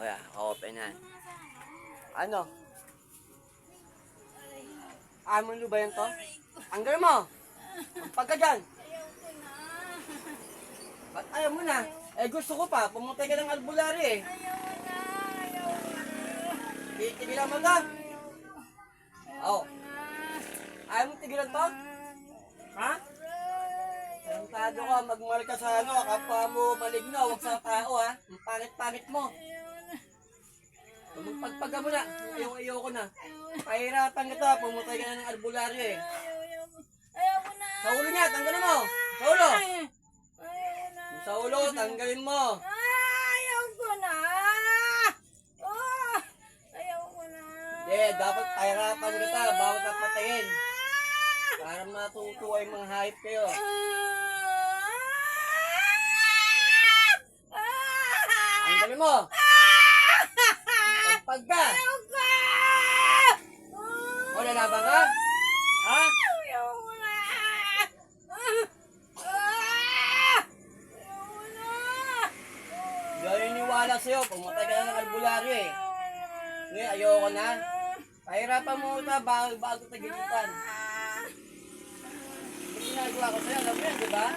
Kaya, open na. Ano? Amon mo ba yan to? Anggal mo! Magpag ka dyan! Ba't ayaw mo na? Eh gusto ko pa, pumunta ka ng albularyo eh. Tigilan mo to? Oo. Ayaw mo tigilan to? Ha? Tarantado ka, magmahal ka sa ano, kapwa mo maligno, huwag sa tao ha. Ang pangit-pangit mo. Magpagpaga mo na, ayoko na. Pahirapan kita, pumutay ka na ng albularyo eh. Ayoko na. Sa ulo niya, tanggalin mo. Sa ulo. Sa ulo, tanggalin mo. Ayoko na. Ayoko na. Hindi, dapat pahirapan kita, bago ka patayin. Para matutuwa yung mga hayop kayo. Tanggalin mo. Pagka. O, lalaban ka? Ha? Ayoko na. Hindi ako niniwala sa'yo. Pumatay ka na ng albularyo eh. Ngayon, ayoko na. Pahirapan mo ito bago tagilitan. Hindi ginagawa ko sa'yo. Alam mo yan, di ba?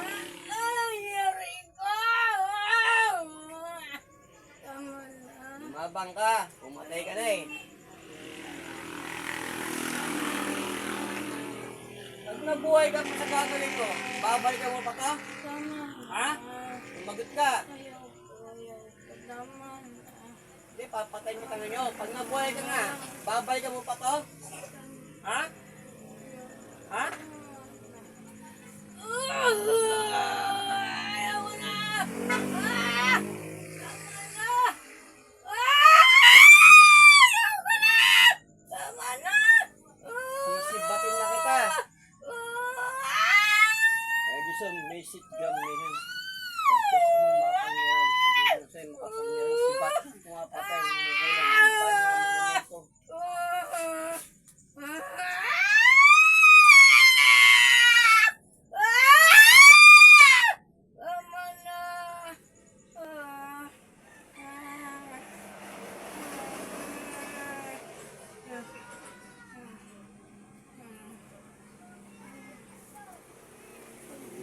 Mabang ka. Pumatay ka na eh. Pag nabuhay ka pa sa gagaling ko, babalikan mo pa ka? Ha? Sumagot ka. Hindi, papatay mo tangan nyo. Pag nabuhay ka nga, babalikan mo pa to? Ha? Ha? Ayoko na. Sisibatin na kita. Eh, gusto, may sitgam ngayon. Pagkas mo mapangiran, pag gusto sa'yo makapangiran, sibat, pumapatay, umuulan, paano ito?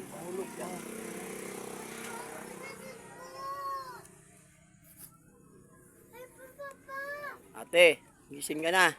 Mahulog ka. Ate, gising ka na.